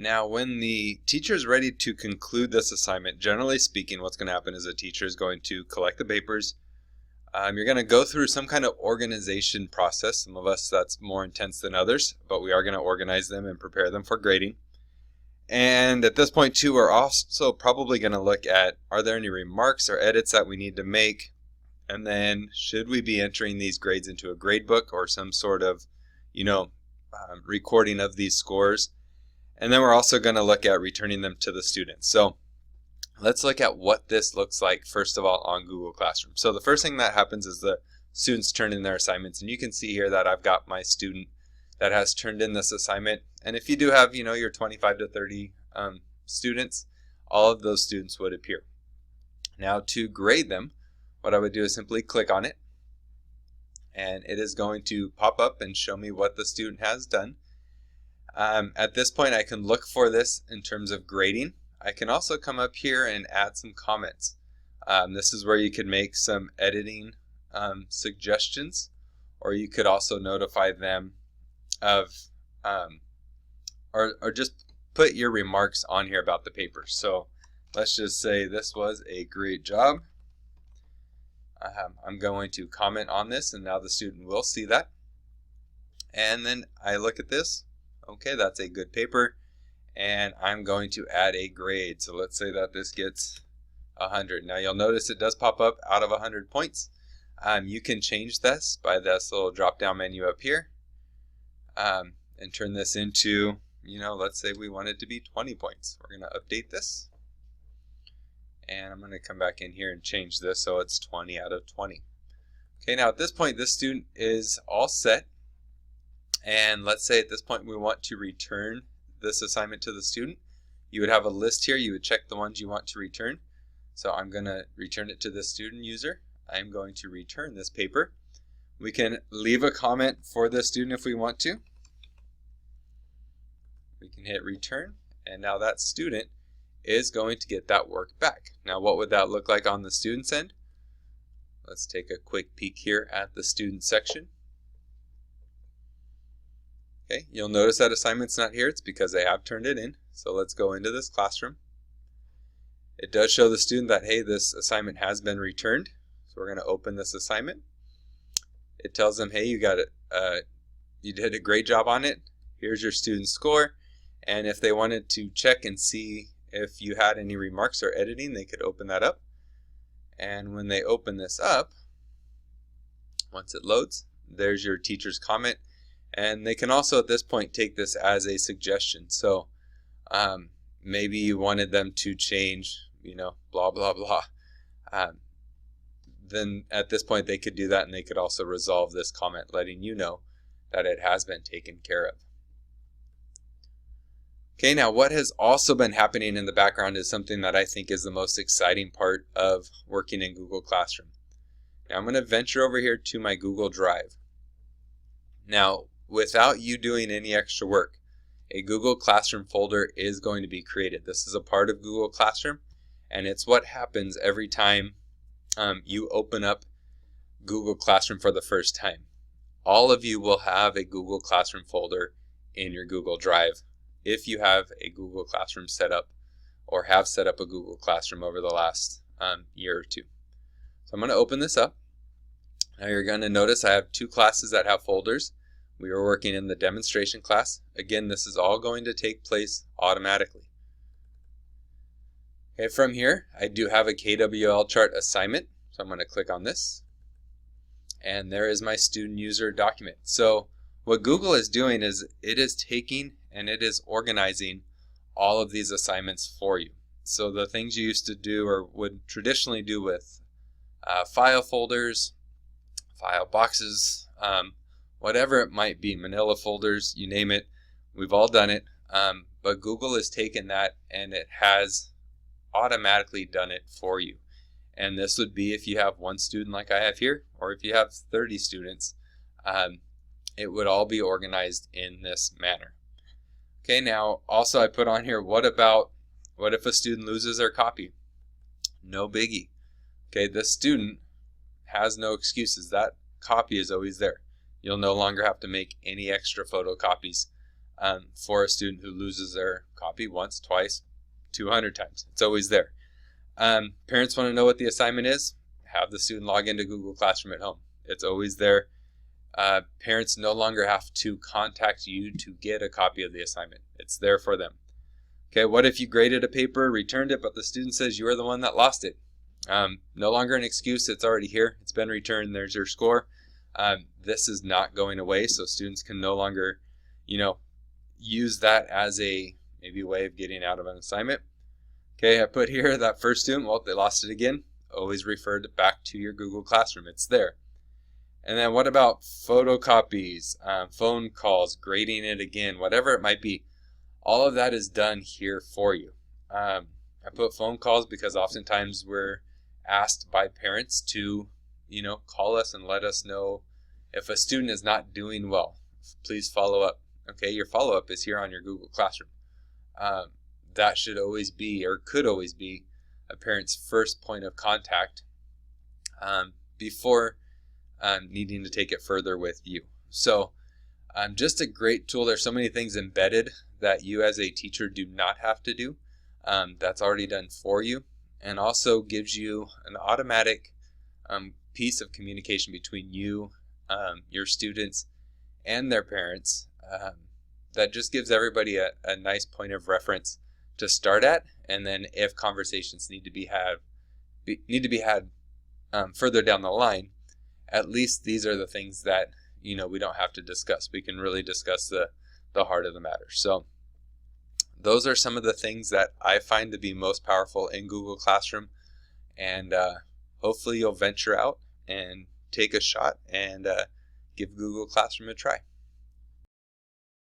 Now, when the teacher is ready to conclude this assignment, generally speaking, what's going to happen is the teacher is going to collect the papers. You're going to go through some kind of organization process. Some of us, that's more intense than others, but we are going to organize them and prepare them for grading. And at this point, too, we're also probably going to look at, are there any remarks or edits that we need to make? And then, should we be entering these grades into a grade book or some sort of, recording of these scores? And then we're also going to look at returning them to the students. So let's look at what this looks like, first of all, on Google Classroom. So the first thing that happens is the students turn in their assignments. And you can see here that I've got my student that has turned in this assignment. And if you do have, your 25 to 30 students, all of those students would appear. Now, to grade them, what I would do is simply click on it. And it is going to pop up and show me what the student has done. At this point, I can look for this in terms of grading. I can also come up here and add some comments. This is where you could make some editing suggestions, or you could also notify them of, or just put your remarks on here about the paper. So let's just say this was a great job. I'm going to comment on this, and now the student will see that. And then I look at this. Okay, that's a good paper, and I'm going to add a grade. So let's say that this gets 100. Now you'll notice it does pop up out of 100 points. You can change this by this little drop down menu up here, and turn this into, let's say we want it to be 20 points. We're going to update this, and I'm going to come back in here and change this so it's 20 out of 20. Okay, now at this point this student is all set. And let's say at this point we want to return this assignment to the student. You would have a list here. You would check the ones you want to return. So I'm going to return it to the student user. I'm going to return this paper. We can leave a comment for the student if we want to. We can hit return, and now that student is going to get that work back. Now, what would that look like on the student's end? Let's take a quick peek here at the student section. Okay, you'll notice that assignment's not here. It's because they have turned it in. So let's go into this classroom. It does show the student that, hey, this assignment has been returned. So we're going to open this assignment. It tells them, hey, you did a great job on it. Here's your student score. And if they wanted to check and see if you had any remarks or editing, they could open that up. And when they open this up, once it loads, there's your teacher's comment. And they can also at this point take this as a suggestion. So maybe you wanted them to change, blah, blah, blah. Then at this point they could do that, and they could also resolve this comment letting you know that it has been taken care of. Okay, now what has also been happening in the background is something that I think is the most exciting part of working in Google Classroom. Now I'm going to venture over here to my Google Drive. Now, without you doing any extra work, a Google Classroom folder is going to be created. This is a part of Google Classroom, and it's what happens every time you open up Google Classroom for the first time. All of you will have a Google Classroom folder in your Google Drive if you have a Google Classroom set up or have set up a Google Classroom over the last year or two. So I'm going to open this up. Now you're going to notice I have two classes that have folders. We are working in the demonstration class. Again, this is all going to take place automatically. Okay, from here, I do have a KWL chart assignment. So I'm going to click on this. And there is my student user document. So what Google is doing is it is taking and it is organizing all of these assignments for you. So the things you used to do or would traditionally do with file folders, file boxes, whatever it might be, manila folders, you name it, we've all done it. But Google has taken that and it has automatically done it for you. And this would be if you have one student like I have here, or if you have 30 students, it would all be organized in this manner. Okay, now also I put on here, what if a student loses their copy? No biggie. Okay, this student has no excuses. That copy is always there. You'll no longer have to make any extra photocopies for a student who loses their copy once, twice, 200 times. It's always there. Parents want to know what the assignment is. Have the student log into Google Classroom at home. It's always there. Parents no longer have to contact you to get a copy of the assignment. It's there for them. Okay, what if you graded a paper, returned it, but the student says you are the one that lost it? No longer an excuse. It's already here. It's been returned. There's your score. This is not going away, so students can no longer, use that as a maybe way of getting out of an assignment. Okay, I put here that first student, well, they lost it again. Always refer back to your Google Classroom. It's there. And then what about photocopies, phone calls, grading it again, whatever it might be? All of that is done here for you. I put phone calls because oftentimes we're asked by parents to, call us and let us know if a student is not doing well. Please follow up. Okay, your follow-up is here on your Google Classroom. That should always be, or could always be, a parent's first point of contact before needing to take it further with you. So just a great tool. There's so many things embedded that you as a teacher do not have to do. That's already done for you, and also gives you an automatic piece of communication between you, your students, and their parents that just gives everybody a nice point of reference to start at, and then if conversations need to be had further down the line, at least these are the things that we don't have to discuss. We can really discuss the heart of the matter. So those are some of the things that I find to be most powerful in Google Classroom, and hopefully you'll venture out and take a shot and give Google Classroom a try.